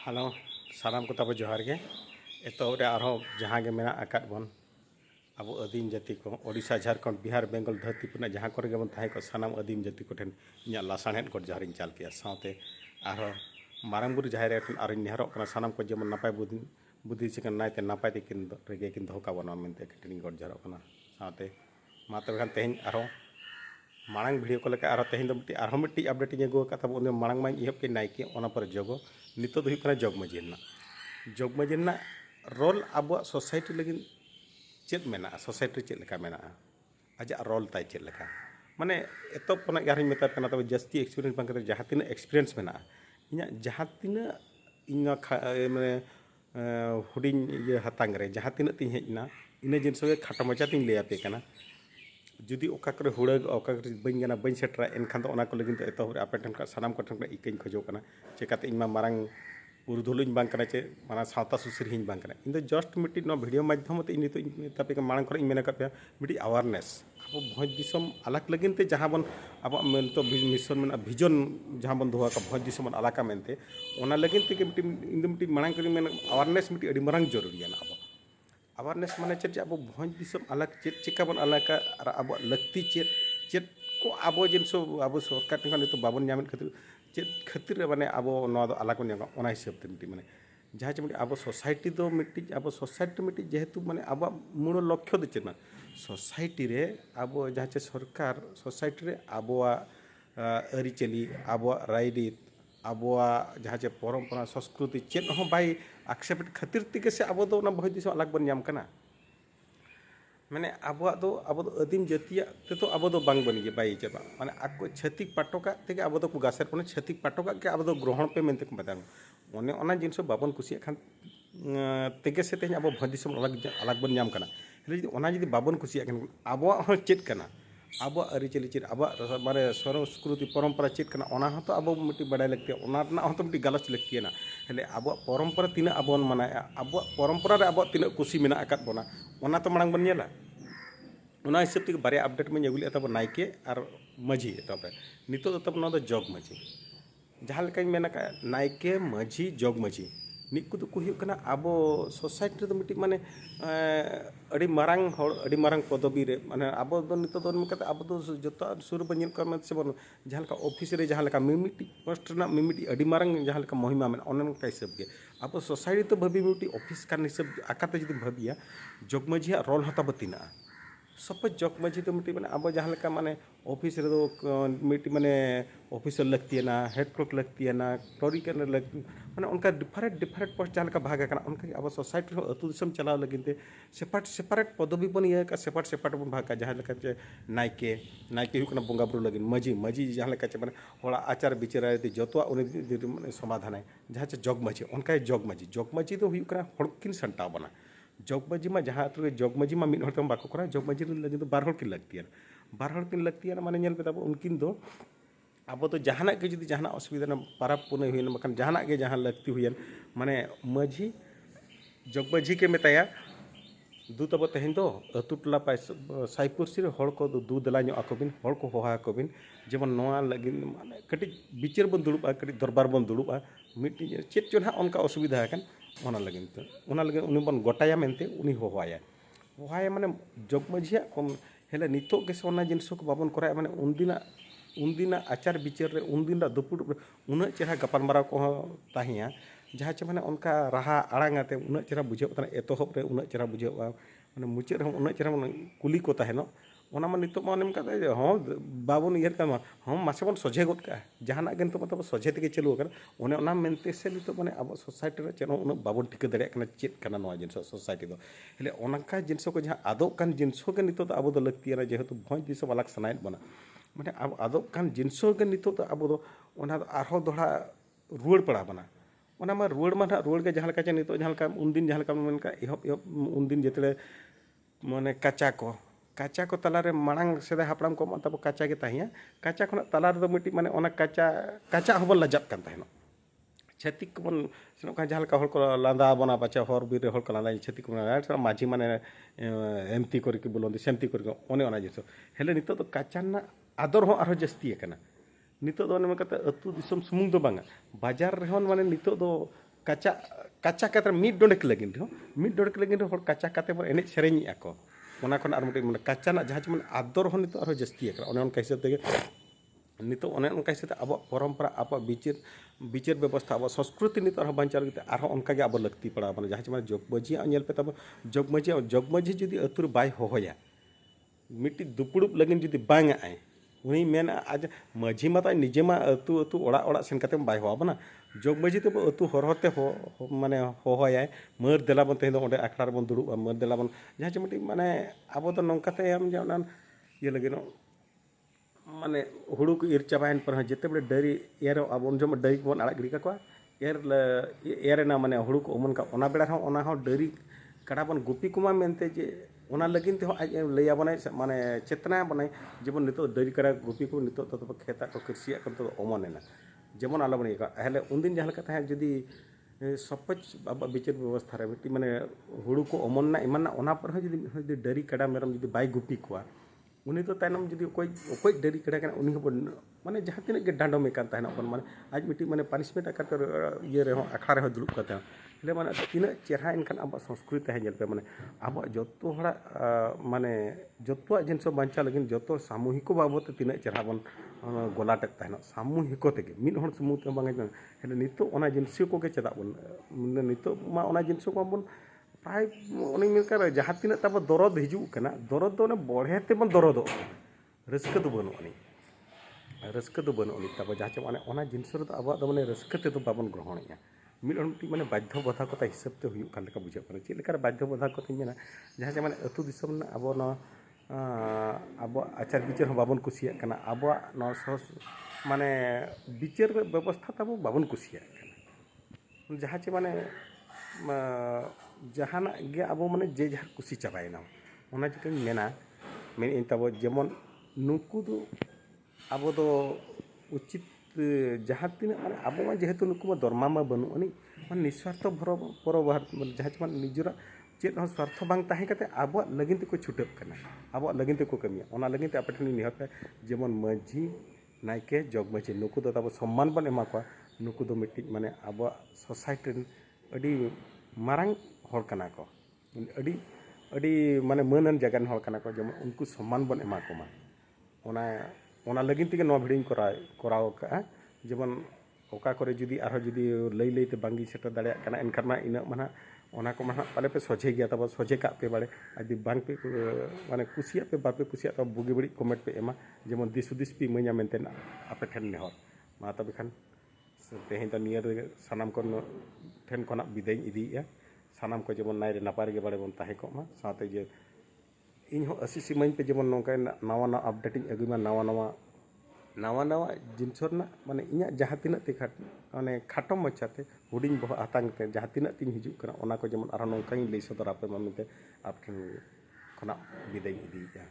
Hello सानाम को तब जोहार गे एतो जहाँ के मेना आकाद बन अब आदिम जाति को ओडिशा झारखंड बिहार बेंगल धरती पुना जहाँ करे बन थाहे को सानाम आदिम जाति को ठेन इना लासाणेन को जोहार चाल किया साथे मारंगबुरु जाहेर ठेन आर नेहरों कना सानाम को जेमन नापाय बुद्धि चिकन नायते नापाय किन रेगे किन दोका बना मेनते कटिंग को जोहार कना साथे मा तबे खान तेहन आरो मांग भिडियो को लेकर तेहन मिट्टी अपडेट अगू तब मांग मा इहब के नायके पर जगो नित जगमजी जगमजी रोल अब सोसाइटी लगी चेक मेना सोसाइटी चेक मेना आज रोल ताई चेक माने एतब यार मेता तब जास्ती एक्सपीरियंस बांग जहाँ तीन एक्सपीरियंस मेना इन जहाँ तीन इन माने हुडिंग हातांग रे जहाँ तीन तीन हेजना इन जिनस खाटा मचा तीन लैपे जुदी ओका करे हुड़ग ओका बन गाना बन सेटरा एनखान को लगिन एतहब आपे ठन सानाम को ठन इकाई खोजना चिकाते इन मांग पुरुधुल बांग चे माना सावता सुसरी बांग इन जस्ट मिट्टी भिडियो माध्यम इन तापे मांग कर मेना पे मिट्टी अवेयरनेस अब भोज दिसम अलग लगिन जहाँ बन अब मिशन में भिजन जहाँ बन दोहा भोज दिसम अलग मेनते लगिन मिट्टी मांग कर अवेयरनेस मिट्टी मांग जरूरी अब अवेयरनेस माने चेक अब भोज दिसम अलग चेक चिका बन अलग और अब लक्ति चेक चेक को अब जिनस अब सरकार ठेन नित बाबन नाम खातिर चेक खातिर माने अब अलग बन हिसाब से मिट्टी माने जहाँ चे अब सोसाइटी दो मिट्टी अब सोसाइटी मिट्टी जेहेतु माने अब मूल लक्ष्य दो चेना सोसाइटी रे अब जहाँ चे सरकार सोसाइटी रे अब आरीचाली अब रायरीत अब जहाँ चे परम्परा संस्कृति चेक बै एक्सेप्ट खातिर तेगे से अब भोज दिसम अलग बन नाम कना माने अब आदिम जातिया तो अब बन बै चाबा माने आपको छतिक पाटका तेगे अब को गासर को छतिक पाटका के अब ग्रहण पे मेनते को बता अने जिनस बाबन कुसिया खान तेगे से तेज अब भोज दिसम अलग बन नाम कना जी बाबन कुसिया अब चेक कना अब आरीचाली चेक अब माने संस्कृति परम्परा चेक कना तो अब मिट्टी बड़ा लगती तो मिट्टी गलच लगती है हेले अब परम्परा तीन अब माना अब परम्परा रे अब तीन कुशी में आकाद बना तो मांग बन हिसाब से बारे अपडेट में अगुले तब नायके और माझी तब नित तब जग माझी जहाँ मेन नायके माझी जग माझी निक को अब सोसाइटी तो मिट्टी माने अड़ी मारंग पदवी रे माने अब नित अब जो सुर बन से बन जहाँ ऑफिस रे जहाँ मिमिटी पोस्ट मिमिटी अड़ी मारंग जहाँ महिमा में अनका हिसाब के अब सोसाइटी तो भाभी मिट्टी ऑफिस का हिसाब आकाते जो भाविया जगमझी रोल हता तीना सपोज जगमझी तो मिट्टी माने अब जहाँ माने ऑफिस रे मिट्टी माने ऑफिसर लगती है ना हेड क्लर्क लगती है ना क्लरिकल लगती माने उनका डिफरेंट पोस्ट जहाँ भाग उनका अब सोसाइटी अतु दिसम चलाव लगिनते सेपारेट पदवी बन इया सेपारेट बन भाग जहाँ नायके बंगा बुरु लगिन माझी जहाँ माने हड़ा आचार विचार जो उन समाधान जहाँ जगमझी उनका जगमझी तो हड़किन संटाव बना जगमझी में जहाँ जगमझी में मिड हड़ बाको करा जगमझी लगे तो बार किन लगती माने पे तब उनकिन दो अब तो जहाँ के जुदी जहाँ असुविधा पाराब पुनई हुई बखान जहाँ के जहाँ लगती हुई माने माझी जगमझी के मेताया दू तब तेहन दो अतु टोला साईपुरसी हड़ को दू देला आकोबिन हड़ को होहाकोबिन जेमन लगे माने कटी बिचार बन दुड़ुबा कटी दरबार बन दुड़ुबा मिट्टी चेक चो ना उनका असुविधा लगे उन बन गोटाया मेनते उनी होहाया माने जगमझिया हेले नितो के सोना जिनस को बाबन करा माने उनदिना आचार विचार रे उनदिना दुपुड़ उन चेहरा गपालमाराव को ताहिया जहाँ चे माने उनका राहा आड़ांगाते उन चेहरा बुझे एतहब रे उन चेहरा बुझे माने मुचाद उन चेहरा कुली को तहनो ओना मा नितो माने हाँ बाबन इयर का हाँ मासे बन सोझे गद का जहाँ के मतलब सोझे ते चलू उन्हें ओना मेनते से नितो माने अब सोसाइटी रे चेन उन बाबन ठिका दाड़ा चेक करना जिनस सोसाइटी दो हेले ओनका जिनस को जहाँ आदोग कान जिनस के नितो अब दो लगती जेहेतु भोज दिसम अलग सनायत बना माने अब आदोग कान जिनस के नितो अब दोड़ा रुआड़ पड़ा बना रुआड़ मा रुआड़ के जहाँ चे नितो जहाँ उनदिन जहाँ मेनका एहब उनदिन जिते माने काचा को तलारे मांग सेदा हापड़ाम को तब काचा के ताहिया काचा खन तलार दो मिट्टी माने ओना काचा हबन लजाब कान ताहेनो छतिक बन सेनोका जहाँ हड़ को लांदा बना पाचा हर बीर हड़ को लांदा छतिक बना माझी माने एमती करके बोलते सेमती करके ओने ओना जिस हेले नितो तो काचा ना आदर हो आरो जस्ती नितो दो अतु दिसम सुमुंग दो बांगा बाजार रेहन माने नितो दो kaca kaca kata mid dodek lagi nih, mid dodek lagi nih hor kaca kata ber enek sereni ako. Ona kon ar mungkin kaca nak jahat cuman ador hon itu arho jasti ya. Ona on kaisa tege nito one on kaisa te abo परंपरा abo बिचार व्यवस्था abo संस्कृति nito arho bancar gitu arho onka ge abo lakti pada mana jahat cuman jogmaji anyel pe tabo jogmaji judi atur bai hohoya मिट्टी दुपुड़ुब लगिन जुदी बांग आए उनी main आज माझी माता निजे मा अतु अतु ओड़ा सेन कते बाय होआ बना जोग माझी तो अतु हरहते हो माने होहोया मर देला बन तेन ओंडे आखड़ा बन दुड़ुब मर देला बन जहाँ चमटी माने आबो तो नंकाते हम जाना ये लगिनो माने हुड़ू को इर चाबायन पर जेते बड़े डरी एर अब उन जम डरी बन आड़ा गिरी का एर ना माने हुड़ू को ओमन का ओना बेड़ा ओना हो डरी कड़ा बन गुपी कुमा मेनते जे ओना लगिन ते आज लैया बनाय माने चेतना बनाय जेमन नितो डरी करा गुपी को नितो तो खेता को कृषिया को तो ओमनेना जेमन आलो बने का हेले उनदिन जहां लका जुदी सपच बाबा बिचार व्यवस्था रे मिट्टी माने हुड़ू को ओमन ना इमान ओना पर जुदी डरी कड़ा मेरम जुदी बाय गुपी कोआ उनी तो तायनम जुदी कोई डरी कड़ा कना उनी हो माने जहां तिने के डांडो में कान तायना अपन माने आज मिट्टी माने पनिशमेंट आकर ये रे हो अखाड़ा रे दुलुप करता ले माने तिना चेहरा इनखान अब संस्कृति है जल पे माने अब जतो हड़ा माने जतो जिनसो बांचा लगिन जतो सामूहिक बाबत तिना चेहरा बन गोलाटे तायना सामूहिक तेगे मिन हण समूह ते बांगा हेले नितो ओना जिनसो को के चदा बन नितो मा ओना जिनसो को बन प्राय उनी मिलकर जहां तिना तब दरद हिजू कना दरद तो बढ़े ते बन दरद रस्क तो बनो उनी रस्क तो बनो उनी तब जहां माने ओना जिनसो रे अब माने रस्क ते तो बाबन ग्रहणया मिड मिट्टी माने बाध्य बाधा कथा हिसाब ते हुयु कान लेका बुझा पारे चेक लेका बाध्य बाधा कथा मेना जहां माने अतु दिसम ना अब न अब आचार विचार हम बाबन कुसिया कना अब न माने विचार व्यवस्था तब बाबन कुसिया कना जहां माने जहाना गे अब माने जे जहां कुसी चाबायना ओना चिकन मेना मेन इन तब जेमन नुकु दो अब दो उचित जहाँ तीन माने अब जेहेतु नुकु दरमा मा बनु अनि मान निस्वार्थ परोबार जहाँ मान निजरा चेत स्वार्थ बांग ताहे कते अब लगिन ते को छुटप कना अब लगिन ते को कमिया ओना लगिन ते आपठनी निहत जेमन मजी नायके जगमजी नुकु दो तब सम्मान बन एमा को नुकु दो मिट्टी माने अब सोसाइटी अडी मारंग हर कना को अडी अडी माने मनन जगन हर कना को जेमन उनको सम्मान बन एमा को मा ओना लगिन तेगे नो भिडियो कराव का जेमन ओका करे जुदी आरो जुदी लई लईते बांगी सेटर दाड़िया कना एनखान मा इना माना ओना को मा पाले पे सोझे गया तब सोझे का पे बाड़े आदि बांग पे माने कुसिया पे बापे कुसिया तब बुगी बड़ी कमेंट पे एमा जेमन दिसुदिस पी मइया मेनतेन आपे ठेन नेहर मा तब खान तेहें तो नियर सानाम को ठेन कोना बिदाय इदिया सानाम को जेमन नाय रे नापाय गे बाड़े बन ताहे को मा साथे जे इन हो असी सिमाइन पे जेमन नौका नवा अपडेटिंग अगुमा नवा जिनसर ना माने इኛ जहाँ तीना ते माने खाटो मचाते हुडिंग बह आतांग ते जहाँ तीना तीन हिजू कना ओना को जेमन आरो नौका लई सदर आपे मामिते आप ठन खना बिदाय इदिया।